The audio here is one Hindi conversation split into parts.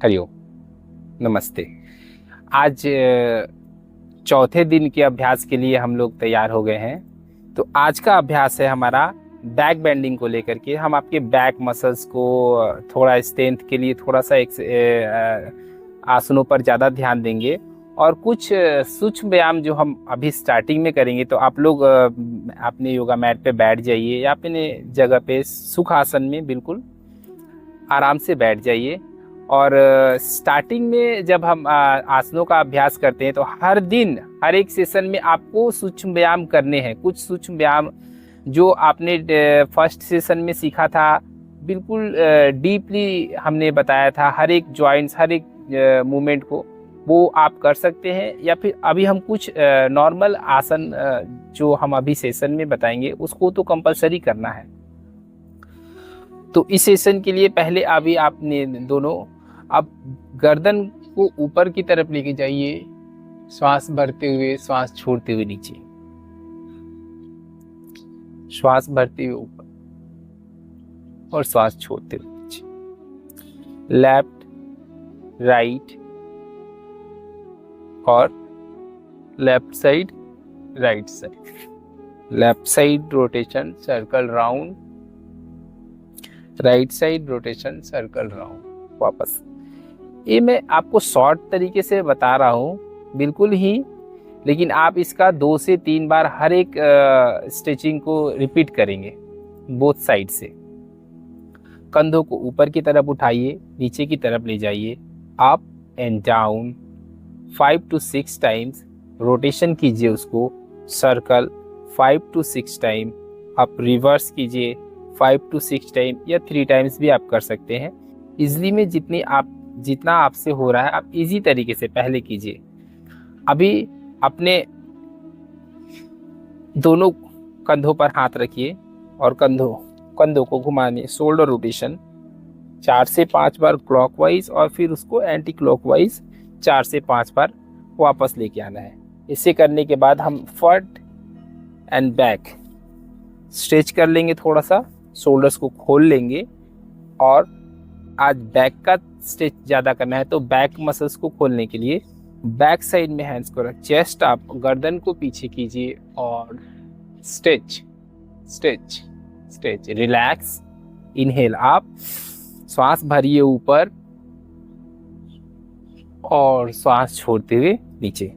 हरिओम। नमस्ते। आज चौथे दिन के अभ्यास के लिए हम लोग तैयार हो गए हैं। तो आज का अभ्यास है हमारा बैक बेंडिंग को लेकर के। हम आपके बैक मसल्स को थोड़ा स्ट्रेंथ के लिए थोड़ा सा आसनों पर ज़्यादा ध्यान देंगे और कुछ सूक्ष्म व्यायाम जो हम अभी स्टार्टिंग में करेंगे। तो आप लोग अपने योगा मैट पे बैठ जाइए या अपने जगह पे सुखासन में बिल्कुल आराम से बैठ जाइए। और स्टार्टिंग में जब हम आसनों का अभ्यास करते हैं तो हर दिन हर एक सेशन में आपको सूक्ष्म व्यायाम करने हैं। कुछ सूक्ष्म व्यायाम जो आपने फर्स्ट सेशन में सीखा था, बिल्कुल डीपली हमने बताया था, हर एक जॉइंट्स हर एक मूवमेंट को वो आप कर सकते हैं। या फिर अभी हम कुछ नॉर्मल आसन जो हम अभी सेशन में बताएंगे उसको तो कंपलसरी करना है। तो इस सेशन के लिए पहले अभी आपने दोनों अब गर्दन को ऊपर की तरफ लेके जाइए, श्वास भरते हुए श्वास छोड़ते हुए नीचे, श्वास भरते हुए ऊपर और श्वास छोड़ते हुए नीचे। लेफ्ट राइट और left side right side, left side rotation circle round, right side rotation circle round, वापस। ये मैं आपको शॉर्ट तरीके से बता रहा हूँ बिल्कुल ही, लेकिन आप इसका 2 से 3 बार हर एक स्ट्रेचिंग को रिपीट करेंगे बोथ साइड से। कंधों को ऊपर की तरफ उठाइए, नीचे की तरफ ले जाइए, up and down 5 to 6 times. Rotation कीजिए उसको, सर्कल 5 to 6 टाइम। आप रिवर्स कीजिए 5 to 6 टाइम या 3 टाइम्स भी आप कर सकते हैं। इजली में जितना आपसे हो रहा है आप इजी तरीके से पहले कीजिए। अभी अपने दोनों कंधों पर हाथ रखिए और कंधों को घुमाने, शोल्डर रोटेशन 4 से 5 बार क्लॉकवाइज और फिर उसको एंटी क्लॉकवाइज 4 से 5 बार वापस लेके आना है। इसे करने के बाद हम फ्रंट एंड बैक स्ट्रेच कर लेंगे, थोड़ा सा शोल्डर्स को खोल लेंगे। और आज बैक का स्ट्रेच ज़्यादा करना है तो बैक मसल्स को खोलने के लिए बैक साइड में हैंड्स को रख, चेस्ट आप गर्दन को पीछे कीजिए और stretch stretch stretch, relax. Inhale, आप श्वास भरिए ऊपर और श्वास छोड़ते हुए नीचे।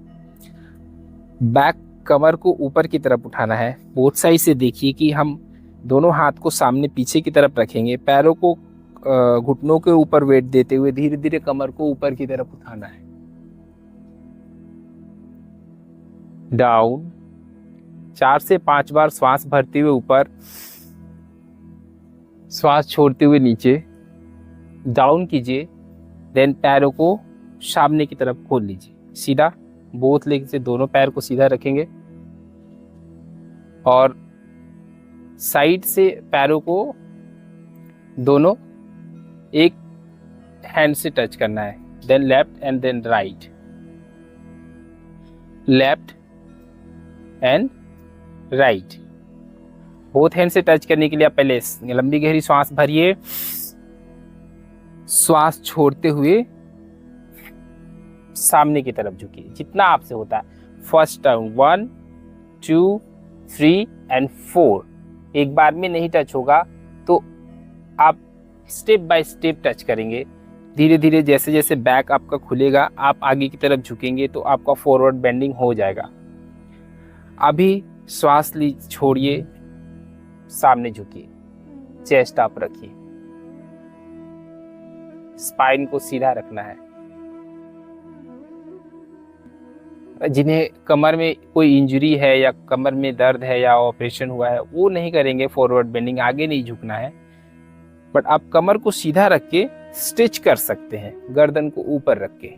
बैक कमर को ऊपर की तरफ उठाना है। बोथ साइड से देखिए कि हम दोनों हाथ को सामने पीछे की तरफ रखेंगे, पैरों को घुटनों के ऊपर वेट देते हुए धीरे धीरे कमर को ऊपर की तरफ उठाना है। डाउन 4 से 5 बार श्वास भरते हुए ऊपर, श्वास छोड़ते हुए नीचे। डाउन कीजिए, देन पैरों को सामने की तरफ खोल लीजिए सीधा। बोथ लेग से दोनों पैर को सीधा रखेंगे और साइड से पैरों को दोनों एक हैंड से टच करना है। Then left and then right, left and right. Both hand से टच करने के लिए आप पहले लंबी गहरी श्वास भरिए, श्वास छोड़ते हुए सामने की तरफ झुकिए जितना आपसे होता है। First time 1 2 3 and 4। एक बार में नहीं टच होगा तो आप स्टेप बाय स्टेप टच करेंगे। धीरे धीरे जैसे जैसे बैक आपका खुलेगा आप आगे की तरफ झुकेंगे तो आपका फॉरवर्ड बेंडिंग हो जाएगा। अभी श्वास ली छोड़िए, सामने झुकिए, चेस्ट आप रखिए, स्पाइन को सीधा रखना है। जिन्हें कमर में कोई इंजरी है या कमर में दर्द है या ऑपरेशन हुआ है वो नहीं करेंगे फॉरवर्ड बेंडिंग, आगे नहीं झुकना है। बट आप कमर को सीधा रख के स्ट्रेच कर सकते हैं, गर्दन को ऊपर रख के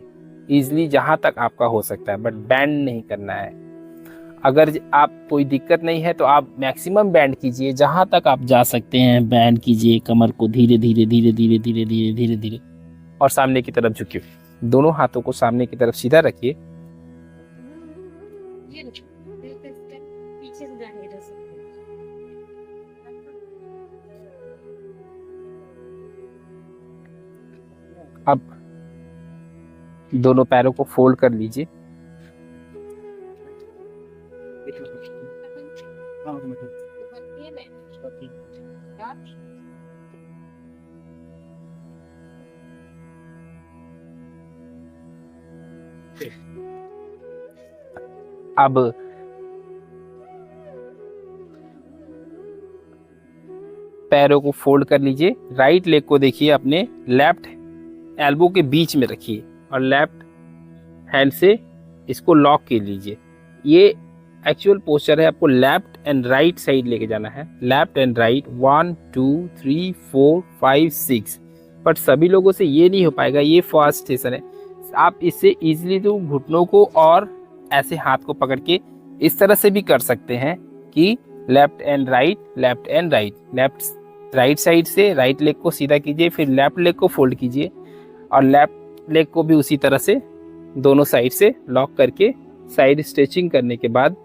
इजिली जहां तक आपका हो सकता है, बट बैंड नहीं करना है। अगर आप कोई दिक्कत नहीं है तो आप मैक्सिमम बैंड कीजिए, जहां तक आप जा सकते हैं बैंड कीजिए कमर को धीरे धीरे धीरे धीरे धीरे धीरे धीरे धीरे और सामने की तरफ झुकिए। दोनों हाथों को सामने की तरफ सीधा रखिए। अब दोनों पैरों को फोल्ड कर लीजिए। अब पैरों को फोल्ड कर लीजिए। राइट लेग को देखिए अपने लेफ्ट एल्बो के बीच में रखिए और लेफ्ट हैंड से इसको लॉक कर लीजिए। ये एक्चुअल पोस्चर है, आपको लेफ्ट एंड राइट साइड लेके जाना है। Left and right 1 2 3 4 5 6। बट सभी लोगों से ये नहीं हो पाएगा, ये फर्स्ट सेशन है। आप इससे इजीली तो घुटनों को और ऐसे हाथ को पकड़ के इस तरह से भी कर सकते हैं कि left and right, left and right. Left right side से राइट लेग को सीधा कीजिए, फिर लेफ्ट लेग को फोल्ड कीजिए और लेफ्ट लेग को भी उसी तरह से दोनों साइड से लॉक करके साइड स्ट्रेचिंग करने के बाद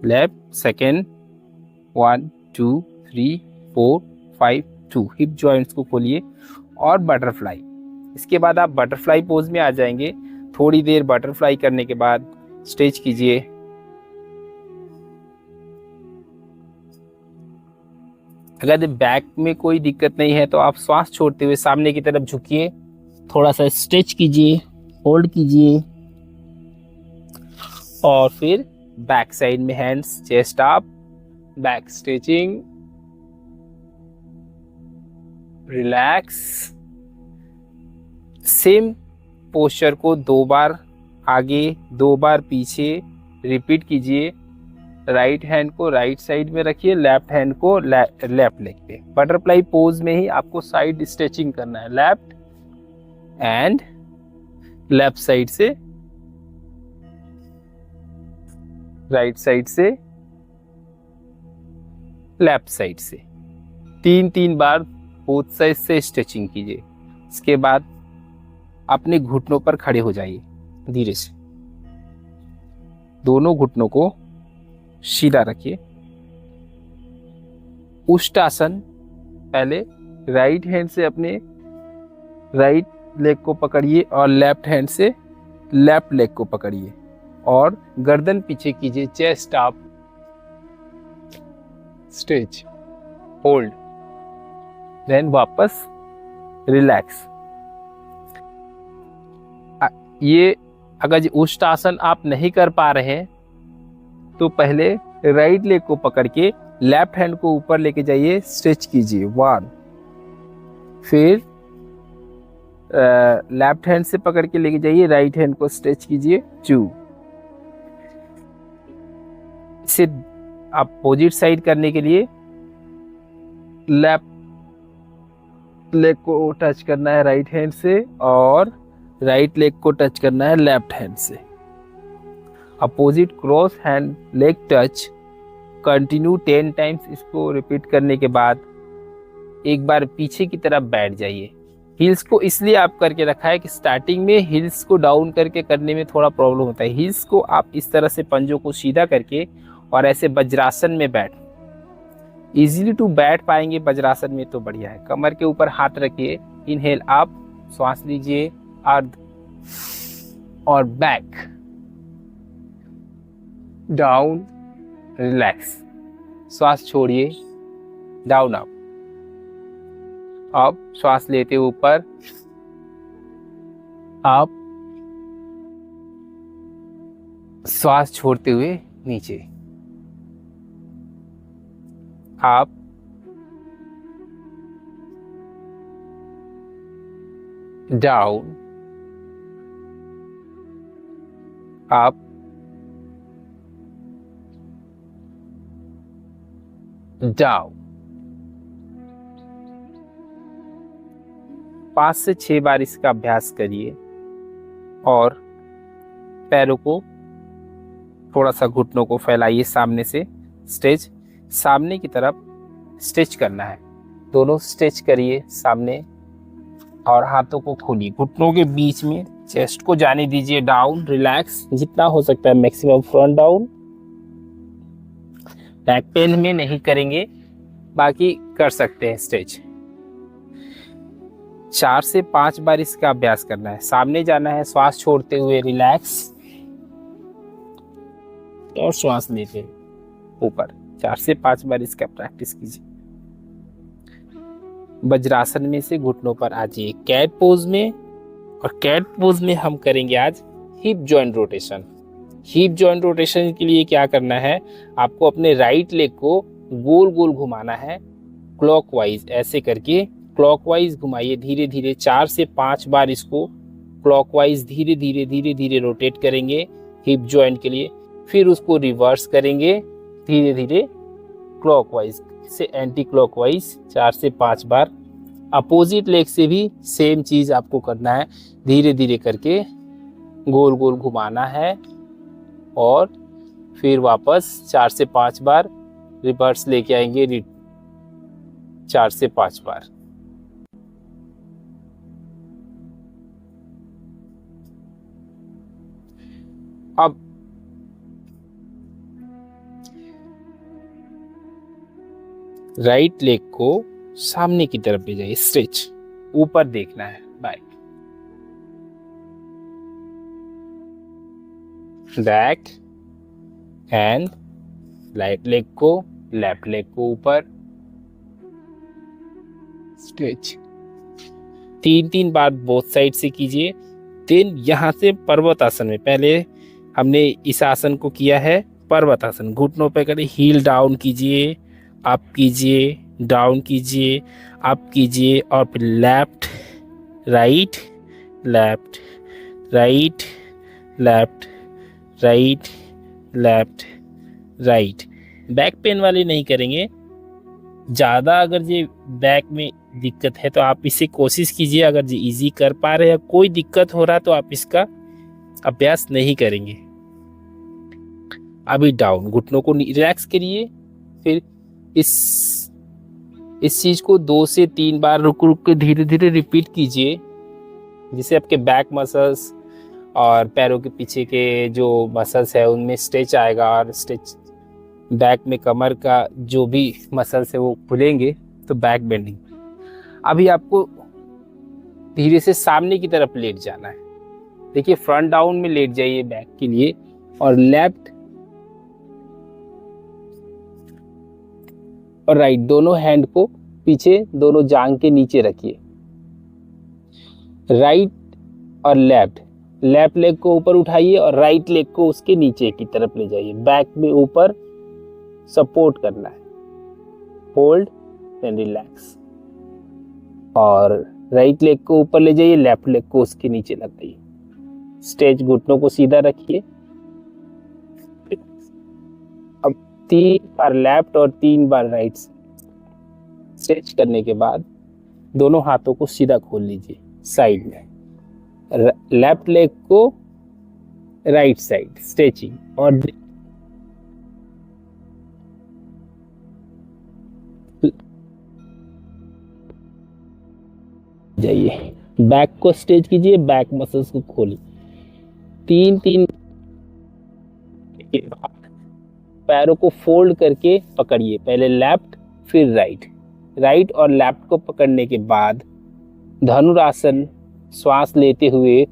लेफ्ट सेकेंड 1 2 3 4 5 2 हिप जॉइंट्स को खोलिए और बटरफ्लाई। इसके बाद आप बटरफ्लाई पोज में आ जाएंगे। थोड़ी देर बटरफ्लाई करने के बाद स्ट्रेच कीजिए। अगर बैक में कोई दिक्कत नहीं है तो आप श्वास छोड़ते हुए सामने की तरफ झुकिए, थोड़ा सा स्ट्रेच कीजिए, होल्ड कीजिए और फिर बैक साइड में hands chest up, back stretching, relax. Same posture को 2 बार आगे 2 बार पीछे रिपीट कीजिए। राइट हैंड को राइट साइड में रखिए, लेफ्ट हैंड को लेफ्ट लेग पे। बटरफ्लाई पोज में ही आपको साइड स्ट्रेचिंग करना है, लेफ्ट एंड लेफ्ट साइड से, राइट साइड से, लेफ्ट साइड से 3 बार बोथ साइड से स्ट्रेचिंग कीजिए। इसके बाद अपने घुटनों पर खड़े हो जाइए धीरे से। दोनों घुटनों को सीधा रखिए। उष्टासन, पहले राइट हैंड से अपने राइट लेग को पकड़िए और लेफ्ट हैंड से लेफ्ट लेग को पकड़िए और गर्दन पीछे कीजिए, chest up, stretch, hold, then वापस रिलैक्स। ये अगर उष्टासन आप नहीं कर पा रहे हैं तो पहले राइट लेग को पकड़ के लेफ्ट हैंड को ऊपर लेके जाइए, स्ट्रेच कीजिए 1, फिर लेफ्ट हैंड से पकड़ के लेके जाइए, राइट हैंड को स्ट्रेच कीजिए 2। इसे अपोजिट साइड करने के लिए लेफ्ट लेग को टच करना है राइट हैंड से और राइट लेग को टच करना है लेफ्ट हैंड से। Opposite cross hand leg touch continue 10 times. इसको रिपीट करने के बाद एक बार पीछे की तरफ बैठ जाइए। हिल्स को इसलिए आप करके रखा है कि स्टार्टिंग में हिल्स को डाउन करके करने में थोड़ा प्रॉब्लम होता है। हिल्स को आप इस तरह से पंजों को सीधा करके और ऐसे वज्रासन में बैठ इजीली टू बैठ पाएंगे वज्रासन में तो बढ़िया है। कमर के ऊपर हाथ रखिए, इनहेल आप श्वास लीजिए, अर्ध और बैक, डाउन, रिलैक्स, श्वास छोड़िए, डाउन अप। अब श्वास लेते हुए ऊपर, अप, श्वास छोड़ते हुए नीचे, अप, डाउन, अप, डाउन। 5 से 6 बार इसका अभ्यास करिए और पैरों को थोड़ा सा घुटनों को फैलाइए सामने से, स्ट्रेच सामने की तरफ स्ट्रेच करना है। दोनों स्ट्रेच करिए सामने और हाथों को खोलिए घुटनों के बीच में, चेस्ट को जाने दीजिए, डाउन, रिलैक्स जितना हो सकता है maximum, front down. Back pain में नहीं करेंगे, बाकी कर सकते हैं स्ट्रेच। 4 से 5 बार इसका अभ्यास करना है। सामने जाना है, श्वास छोड़ते हुए रिलैक्स और श्वास लेते ऊपर। 4 से 5 बार इसका प्रैक्टिस कीजिए। वज्रासन में से घुटनों पर आ जाइए कैट पोज में, और कैट पोज में हम करेंगे आज hip joint rotation. Hip joint rotation के लिए क्या करना है, आपको अपने राइट लेग को गोल गोल घुमाना है क्लॉकवाइज। ऐसे करके क्लॉकवाइज घुमाइए धीरे धीरे। 4 से 5 बार इसको क्लॉकवाइज धीरे धीरे धीरे धीरे रोटेट करेंगे हिप जॉइंट के लिए। फिर उसको रिवर्स करेंगे धीरे धीरे क्लॉकवाइज से एंटी क्लॉकवाइज 4 से 5 बार। अपोजिट लेग से भी सेम चीज आपको करना है, धीरे धीरे करके गोल गोल घुमाना है और फिर वापस 4 से 5 बार रिवर्स लेके आएंगे 4 से 5 बार। अब राइट लेग को सामने की तरफ ले जाइए, स्ट्रेच ऊपर देखना है back back and right leg को लेफ्ट लेग को ऊपर स्ट्रेच। 3-3 बार बोथ साइड से कीजिए। देन यहाँ से पर्वत आसन में, पहले हमने इस आसन को किया है पर्वत आसन। घुटनों पे करें, हील डाउन कीजिए, अप कीजिए, डाउन कीजिए, अप कीजिए और फिर left right left right left right left right. Back pain वाले नहीं करेंगे। ज़्यादा अगर ये बैक में दिक्कत है तो आप इसे कोशिश कीजिए, अगर ये इजी कर पा रहे हैं, कोई दिक्कत हो रहा तो आप इसका अभ्यास नहीं करेंगे। अभी डाउन, घुटनों को रिलैक्स करिए। फिर इस चीज को 2 से 3 बार रुक रुक के धीरे धीरे रिपीट कीजिए, जिससे आपके बैक मसल्स और पैरों के पीछे के जो मसल्स है उनमें स्ट्रेच आएगा और स्ट्रेच बैक में कमर का जो भी मसल्स है वो खुलेंगे, तो बैक बेंडिंग। अभी आपको धीरे से सामने की तरफ लेट जाना है। देखिए फ्रंट डाउन में लेट जाइए बैक के लिए, और लेफ्ट और राइट दोनों हैंड को पीछे दोनों जांग के नीचे रखिए। राइट और लेफ्ट लेग को ऊपर उठाइए और राइट लेग को उसके नीचे की तरफ ले जाइए। बैक में ऊपर सपोर्ट करना है, होल्ड एंड रिलैक्स। और राइट लेग को ऊपर ले जाइए, लेफ्ट लेग को उसके नीचे लगाइए। स्ट्रेच, घुटनों को सीधा रखिए। अब 3 बार लेफ्ट और 3 बार राइट स्ट्रेच करने के बाद दोनों हाथों को सीधा खोल लीजिए साइड में। लेफ्ट लेग को राइट साइड स्ट्रेचिंग और जाइए। बैक को स्ट्रेच कीजिए, बैक मसल्स को खोलिए। 3-3 के बाद पैरों को फोल्ड करके पकड़िए, पहले लेफ्ट फिर राइट और लेफ्ट को पकड़ने के बाद धनुरासन श्वास लेते हुए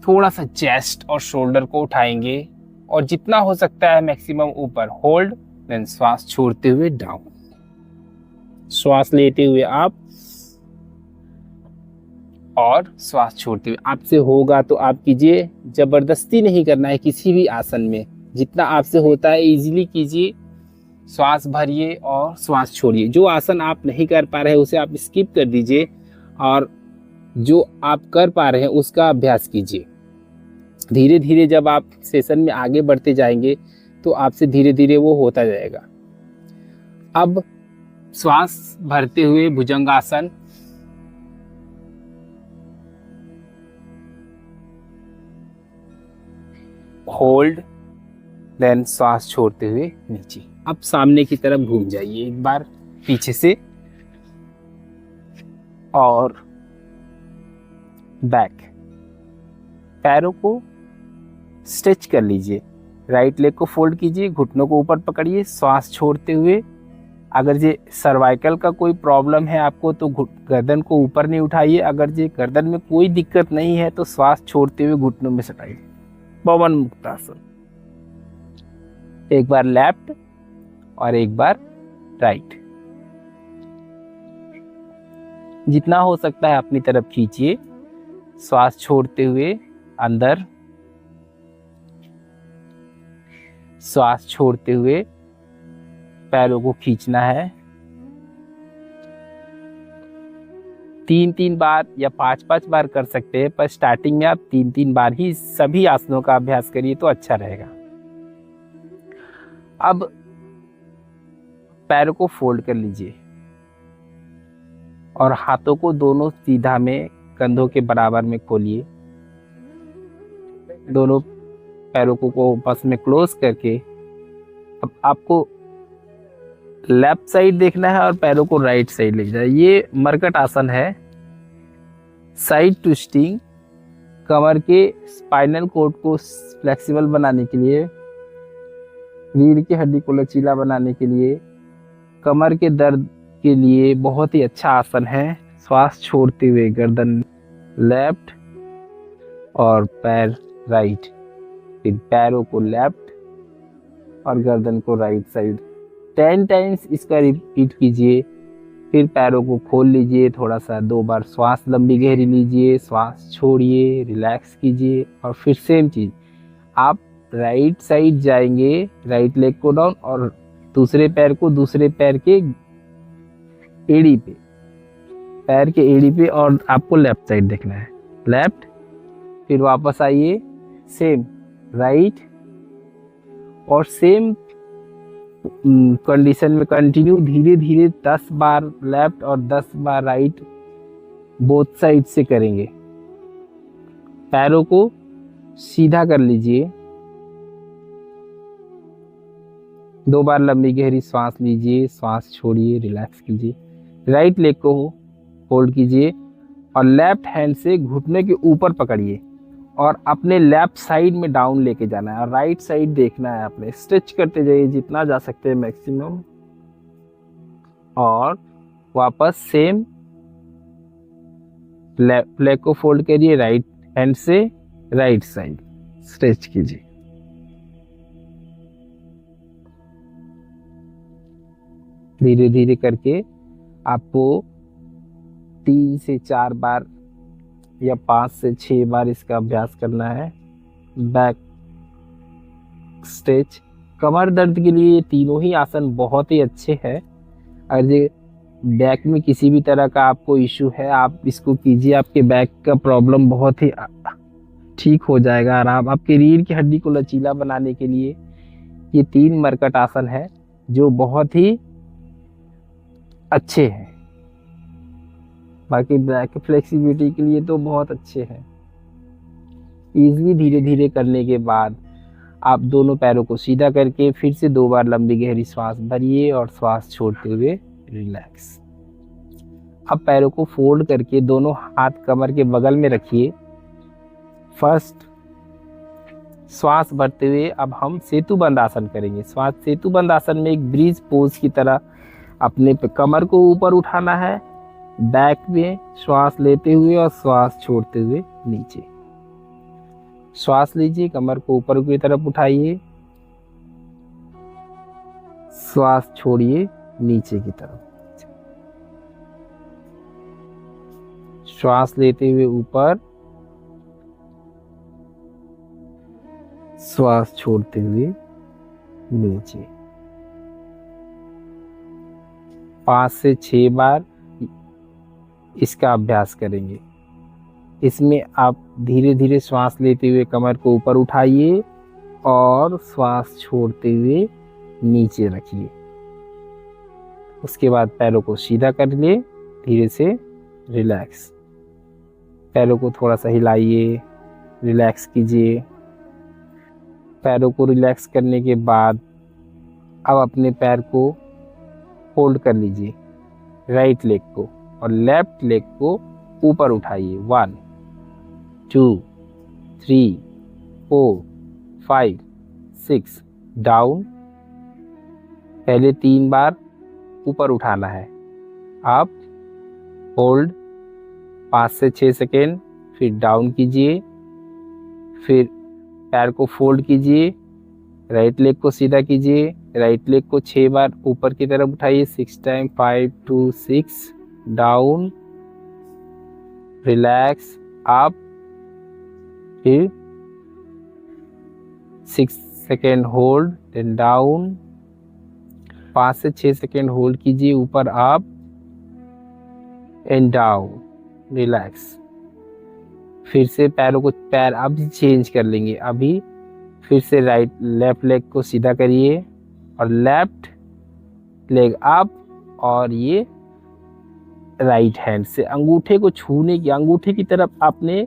थोड़ा सा चेस्ट और शोल्डर को उठाएंगे और जितना हो सकता है मैक्सिमम ऊपर, होल्ड देन श्वास छोड़ते हुए डाउन। श्वास लेते हुए आप और श्वास छोड़ते हुए। आपसे होगा तो आप कीजिए, जबरदस्ती नहीं करना है किसी भी आसन में। जितना आपसे होता है इजीली कीजिए, श्वास भरिए और श्वास छोड़िए। जो आसन आप नहीं कर पा रहे हैं उसे आप स्किप कर दीजिए और जो आप कर पा रहे हैं उसका अभ्यास कीजिए। धीरे धीरे जब आप सेशन में आगे बढ़ते जाएंगे तो आपसे धीरे धीरे वो होता जाएगा। अब श्वास भरते हुए भुजंगासन, होल्ड देन श्वास छोड़ते हुए नीचे। अब सामने की तरफ घूम जाइए एक बार पीछे से और बैक। पैरों को स्ट्रेच कर लीजिए, राइट लेग को फोल्ड कीजिए, घुटनों को ऊपर पकड़िए, श्वास छोड़ते हुए अगर ये सर्वाइकल का कोई प्रॉब्लम है आपको तो गर्दन को ऊपर नहीं उठाइए। अगर ये गर्दन में कोई दिक्कत नहीं है तो श्वास छोड़ते हुए घुटनों में सटाइए। पवन मुक्तासन। एक बार लेफ्ट और एक बार राइट। जितना हो सकता है अपनी तरफ खींचिए, श्वास छोड़ते हुए अंदर, श्वास छोड़ते हुए पैरों को खींचना है। 3-3 बार या 5-5 बार कर सकते हैं, पर स्टार्टिंग में आप 3-3 बार ही सभी आसनों का अभ्यास करिए तो अच्छा रहेगा। अब पैरों को फोल्ड कर लीजिए और हाथों को दोनों सीधा में कंधों के बराबर में खोलिए। दोनों पैरों को बस में क्लोज करके अब आपको लेफ्ट साइड देखना है और पैरों को राइट साइड ले जाए। ये मरकट आसन है। साइड ट्विस्टिंग कमर के स्पाइनल कॉर्ड को फ्लेक्सिबल बनाने के लिए, रीढ़ की हड्डी को लचीला बनाने के लिए, कमर के दर्द के लिए बहुत ही अच्छा आसन है। श्वास छोड़ते हुए गर्दन लेफ्ट और पैर राइट, फिर पैरों को लेफ्ट और गर्दन को राइट साइड 10 टाइम्स इसका रिपीट कीजिए। फिर पैरों को खोल लीजिए थोड़ा सा, 2 बार श्वास लंबी गहरी लीजिए, श्वास छोड़िए, रिलैक्स कीजिए और फिर सेम चीज आप राइट साइड जाएंगे, राइट लेग को डाउन और दूसरे पैर को दूसरे पैर के एड़ी पे, पैर के एड़ी पे, और आपको लेफ्ट साइड देखना है, लेफ्ट, फिर वापस आइए सेम राइट और सेम कंडीशन में कंटिन्यू धीरे धीरे 10 बार लेफ्ट और 10 बार राइट बोथ साइड से करेंगे। पैरों को सीधा कर लीजिए, 2 बार लंबी गहरी सांस लीजिए, सांस छोड़िए, रिलैक्स कीजिए। राइट लेग को होल्ड कीजिए और लेफ्ट हैंड से घुटने के ऊपर पकड़िए और अपने लेफ्ट साइड में डाउन लेके जाना है और राइट साइड देखना है आपने। स्ट्रेच करते जाइए जितना जा सकते हैं मैक्सिमम और वापस सेम लेफ्ट लेग को फोल्ड करिए, राइट हैंड से राइट साइड स्ट्रेच कीजिए। धीरे धीरे करके आपको 3 से 4 बार या 5 से 6 बार इसका अभ्यास करना है। बैक स्ट्रेच, कमर दर्द के लिए ये तीनों ही आसन बहुत ही अच्छे हैं। अगर ये बैक में किसी भी तरह का आपको इशू है आप इसको कीजिए, आपके बैक का प्रॉब्लम बहुत ही ठीक हो जाएगा। आराम आपके रीढ़ की हड्डी को लचीला बनाने के लिए ये 3 मरकट आसन है जो बहुत ही अच्छे हैं। बाकी बैक फ्लेक्सिबिलिटी के लिए तो बहुत अच्छे हैं। इजीली धीरे धीरे करने के बाद आप दोनों पैरों को सीधा करके फिर से 2 बार लंबी गहरी सांस भरिए और सांस छोड़ते हुए रिलैक्स। अब पैरों को फोल्ड करके दोनों हाथ कमर के बगल में रखिए। फर्स्ट श्वास भरते हुए अब हम सेतु बंद आसन करेंगे। श्वास सेतु बंद आसन में एक ब्रिज पोज की तरह अपने कमर को ऊपर उठाना है, बैक में श्वास लेते हुए और श्वास छोड़ते हुए नीचे। श्वास लीजिए, कमर को ऊपर की तरफ उठाइए, श्वास छोड़िए नीचे की तरफ। श्वास लेते हुए ऊपर, श्वास छोड़ते हुए नीचे। 5 से 6 बार इसका अभ्यास करेंगे। इसमें आप धीरे धीरे श्वास लेते हुए कमर को ऊपर उठाइए और श्वास छोड़ते हुए नीचे रखिए। उसके बाद पैरों को सीधा कर लिए, धीरे से रिलैक्स। पैरों को थोड़ा सा हिलाइए, रिलैक्स कीजिए। पैरों को रिलैक्स करने के बाद अब अपने पैर को होल्ड कर लीजिए, राइट लेग को और लेफ्ट लेग को ऊपर उठाइए। 1 2 3 4 5 6 डाउन। पहले 3 बार ऊपर उठाना है। अप, होल्ड 5 से 6 सेकेंड, फिर डाउन कीजिए, फिर पैर को फोल्ड कीजिए, राइट लेग को सीधा कीजिए, राइट लेग को 6 बार ऊपर की तरफ उठाइए, 6 टाइम, 5 2 6, डाउन, रिलैक्स, अप, फिर 6 सेकेंड होल्ड, देन डाउन, 5 से 6 सेकेंड होल्ड कीजिए, ऊपर अप एंड डाउन, रिलैक्स। फिर से पैर अभी चेंज कर लेंगे। अभी फिर से लेफ्ट लेग को सीधा करिए और लेफ्ट लेग अप, और ये राइट हैंड से अंगूठे को छूने की, अंगूठे की तरफ आपने,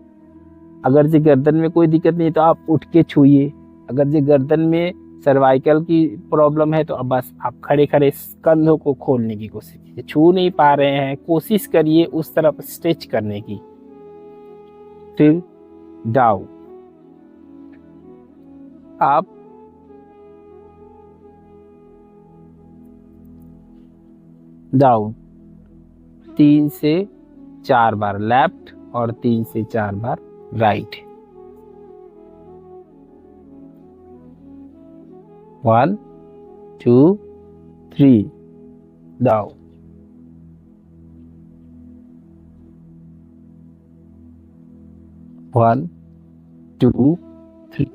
अगर जो गर्दन में कोई दिक्कत नहीं तो आप उठ के छूइए। अगर जो गर्दन में सर्वाइकल की प्रॉब्लम है तो अब बस आप खड़े खड़े कंधों को खोलने की कोशिश कीजिए। छू नहीं पा रहे हैं, कोशिश करिए उस तरफ स्ट्रेच करने की। फिर डाउन, अप, डाउन, 3 से 4 बार लेफ्ट और 3 से 4 बार राइट। 1 2 3, डाउन, 1 2 3,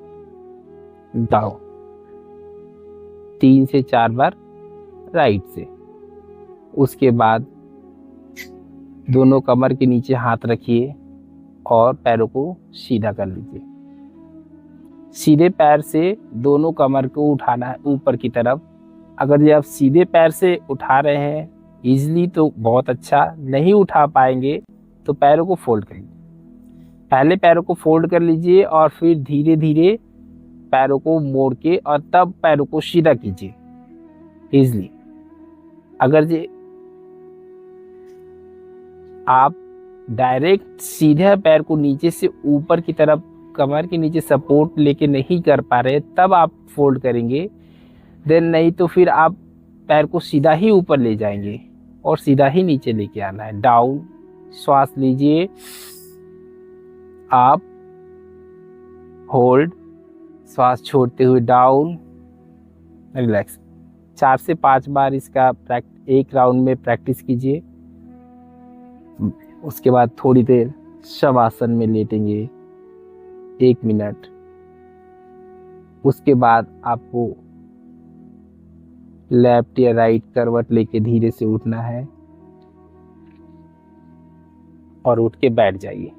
डाउन, 3 से 4 बार राइट से। उसके बाद दोनों कमर के नीचे हाथ रखिए और पैरों को सीधा कर लीजिए। सीधे पैर से दोनों कमर को उठाना है ऊपर की तरफ। अगर ये आप सीधे पैर से उठा रहे हैं इजीली तो बहुत अच्छा, नहीं उठा पाएंगे तो पैरों को फोल्ड करिए। पहले पैरों को फोल्ड कर लीजिए और फिर धीरे धीरे पैरों को मोड़ के और तब पैरों को सीधा कीजिए इजीली। अगर ये आप डायरेक्ट सीधा पैर को नीचे से ऊपर की तरफ कमर के नीचे सपोर्ट लेके नहीं कर पा रहे तब आप फोल्ड करेंगे, देन नहीं तो फिर आप पैर को सीधा ही ऊपर ले जाएंगे और सीधा ही नीचे लेके आना है। डाउन, श्वास लीजिए, अप, होल्ड, श्वास छोड़ते हुए डाउन, रिलैक्स। 4 से 5 बार इसका एक राउंड में प्रैक्टिस कीजिए। उसके बाद थोड़ी देर शवासन में लेटेंगे 1 मिनट। उसके बाद आपको लेफ्ट या राइट करवट लेके धीरे से उठना है और उठ के बैठ जाइए।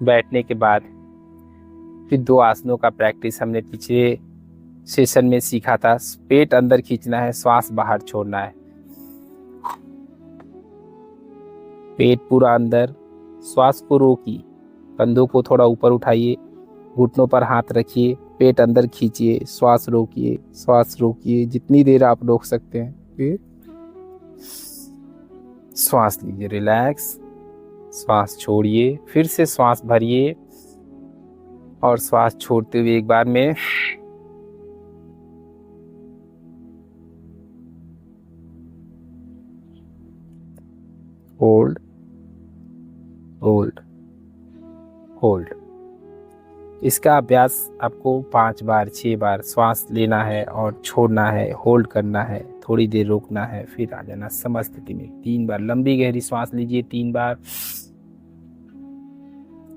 बैठने के बाद फिर 2 आसनों का प्रैक्टिस हमने पिछले सेशन में सीखा था। पेट अंदर खींचना है, श्वास बाहर छोड़ना है। पेट पूरा अंदर, श्वास को रोकिए, कंधों को थोड़ा ऊपर उठाइए, घुटनों पर हाथ रखिए, पेट अंदर खींचिए, श्वास रोकिए जितनी देर आप रोक सकते हैं। फिर श्वास लीजिए, रिलैक्स, श्वास छोड़िए, फिर से श्वास भरिए और श्वास छोड़ते हुए एक बार में होल्ड होल्ड होल्ड। इसका अभ्यास आपको 5 बार 6 बार श्वास लेना है और छोड़ना है, होल्ड करना है, थोड़ी देर रोकना है, फिर आ जाना सम स्थिति में। 3 बार लंबी गहरी श्वास लीजिए, 3 बार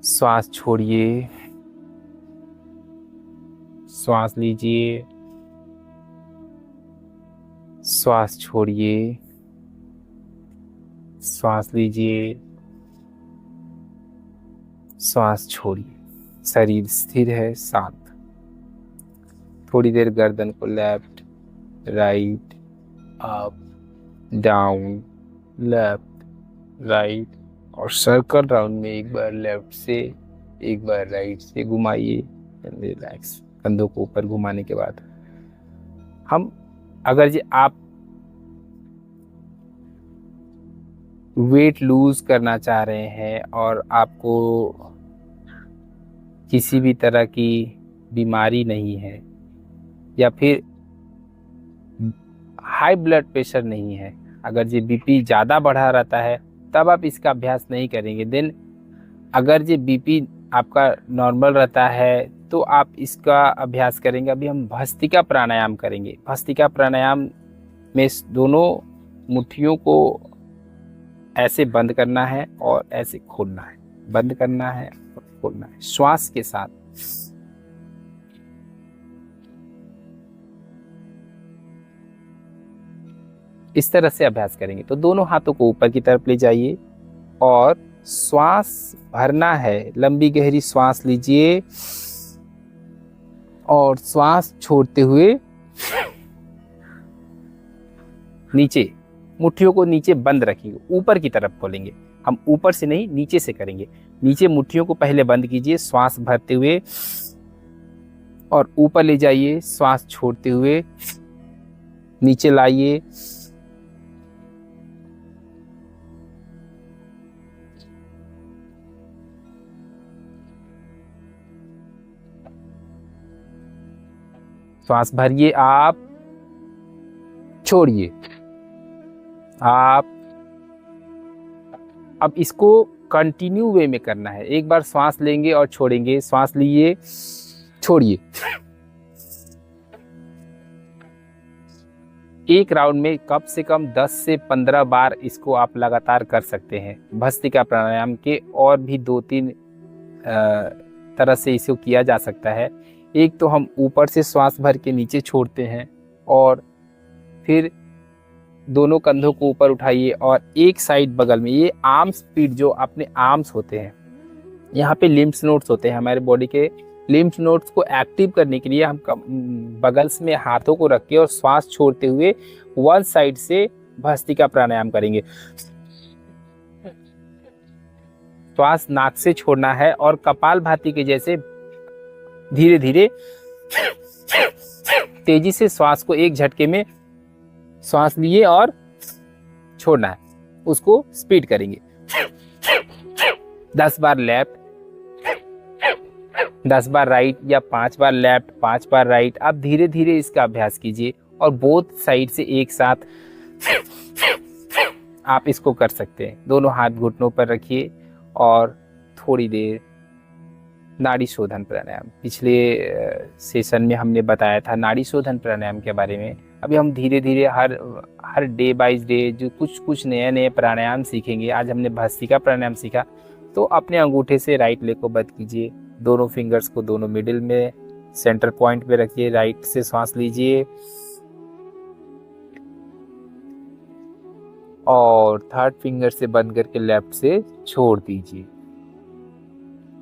श्वास छोड़िए, श्वास लीजिए, श्वास छोड़िए, श्वास लीजिए, श्वास छोड़िए। शरीर स्थिर है, शांत। थोड़ी देर गर्दन को left right up down, left right और सर्कल राउंड में एक बार लेफ्ट से एक बार राइट से घुमाइए। रिलैक्स। कंधों को ऊपर घुमाने के बाद हम, अगर ये आप वेट लूज करना चाह रहे हैं और आपको किसी भी तरह की बीमारी नहीं है, या फिर हाई ब्लड प्रेशर नहीं है, अगर ये बीपी ज़्यादा बढ़ा रहता है तब आप इसका अभ्यास नहीं करेंगे। देन अगर ये बीपी आपका नॉर्मल रहता है तो आप इसका अभ्यास करेंगे। अभी हम भस्त्रिका प्राणायाम करेंगे। भस्त्रिका प्राणायाम में दोनों मुट्ठियों को ऐसे बंद करना है और ऐसे खोलना है, बंद करना है और खोलना है श्वास के साथ। इस तरह से अभ्यास करेंगे। तो दोनों हाथों को ऊपर की तरफ ले जाइए और श्वास भरना है। लंबी गहरी श्वास लीजिए और श्वास छोड़ते हुए नीचे, मुट्ठियों को नीचे बंद रखिए, ऊपर की तरफ खोलेंगे। हम ऊपर से नहीं, नीचे से करेंगे। नीचे मुट्ठियों को पहले बंद कीजिए, श्वास भरते हुए और ऊपर ले जाइए, श्वास छोड़ते हुए नीचे लाइए। श्वास भरिए, आप छोड़िए, आप। अब इसको कंटिन्यू वे में करना है। एक बार श्वास लेंगे और छोड़ेंगे, श्वास लिए, छोड़िए। एक राउंड में कम से कम 10 से 15 बार इसको आप लगातार कर सकते हैं। भस्त्रिका प्राणायाम के और भी 2-3 तरह से इसको किया जा सकता है। एक तो हम ऊपर से श्वास भर के नीचे छोड़ते हैं और फिर दोनों कंधों को ऊपर उठाइए और एक साइड बगल में, ये आर्म्स स्पीड जो अपने आर्म्स होते हैं, यहाँ पे लिम्फ नोड्स होते हैं हमारे बॉडी के। लिम्फ नोड्स को एक्टिव करने के लिए हम बगल में हाथों को रख के और श्वास छोड़ते हुए वन साइड से भस्त्रिका प्राणायाम करेंगे। श्वास नाक से छोड़ना है और कपालभाति के जैसे धीरे धीरे तेजी से श्वास को एक झटके में श्वास लिए और छोड़ना है, उसको स्पीड करेंगे। 10 बार लेफ्ट, 10 बार राइट या 5 बार लेफ्ट, 5 बार राइट। आप धीरे धीरे इसका अभ्यास कीजिए और बोथ साइड से एक साथ आप इसको कर सकते हैं। दोनों हाथ घुटनों पर रखिए और थोड़ी देर नाड़ी शोधन प्राणायाम। पिछले सेशन में हमने बताया था नाड़ी शोधन प्राणायाम के बारे में। अभी हम धीरे धीरे हर डे बाय डे जो कुछ नए प्राणायाम सीखेंगे। आज हमने भस्त्रिका प्राणायाम सीखा, तो अपने अंगूठे से राइट लेग को बंद कीजिए, दोनों फिंगर्स को दोनों मिडिल में सेंटर पॉइंट पे रखिए, राइट से श्वास लीजिए और थर्ड फिंगर से बंद करके लेफ्ट से छोड़ दीजिए।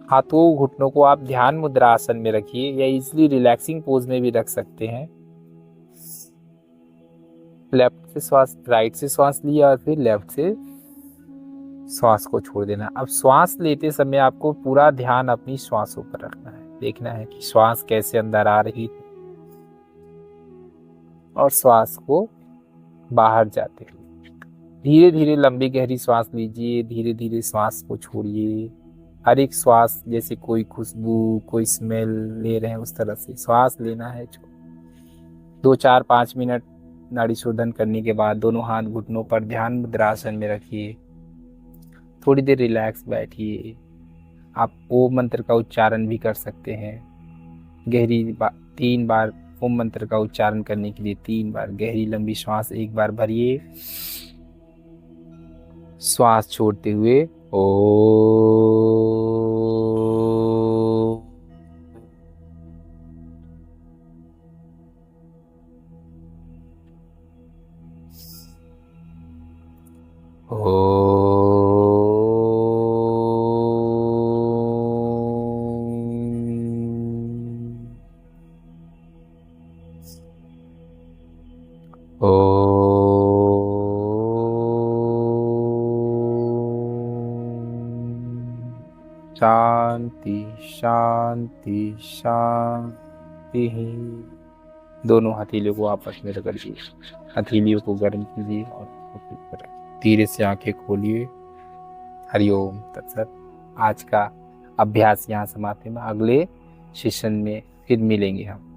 हाथों घुटनों को आप ध्यान मुद्रा आसन में रखिए या इजीली रिलैक्सिंग पोज में भी रख सकते हैं। लेफ्ट से श्वास, राइट से श्वास लिया और फिर लेफ्ट से श्वास को छोड़ देना। अब श्वास लेते समय आपको पूरा ध्यान अपनी श्वासों पर रखना है। देखना है कि श्वास कैसे अंदर आ रही है और श्वास को बाहर जाते हुए धीरे धीरे लंबी गहरी श्वास लीजिए, धीरे धीरे श्वास को छोड़िए। हर एक श्वास जैसे कोई खुशबू, कोई स्मेल ले रहे हैं, उस तरह से श्वास लेना है। 2, 4, 5 मिनट नाड़ी शोधन करने के बाद दोनों हाथ घुटनों पर ध्यान मुद्रासन में रखिए। थोड़ी देर रिलैक्स बैठिए। आप ओम मंत्र का उच्चारण भी कर सकते हैं। 3 बार ओम मंत्र का उच्चारण करने के लिए 3 बार गहरी लंबी श्वास एक बार भरिए, श्वास छोड़ते हुए शांति शांति शांति। दोनों हथेलियों को आपस में रगड़िए, हथेलियों को गर्म कीजिए और धीरे से आंखें खोलिए। हरिओम तत्सत। आज का अभ्यास यहाँ समाप्त है। अगले सेशन में फिर मिलेंगे हम।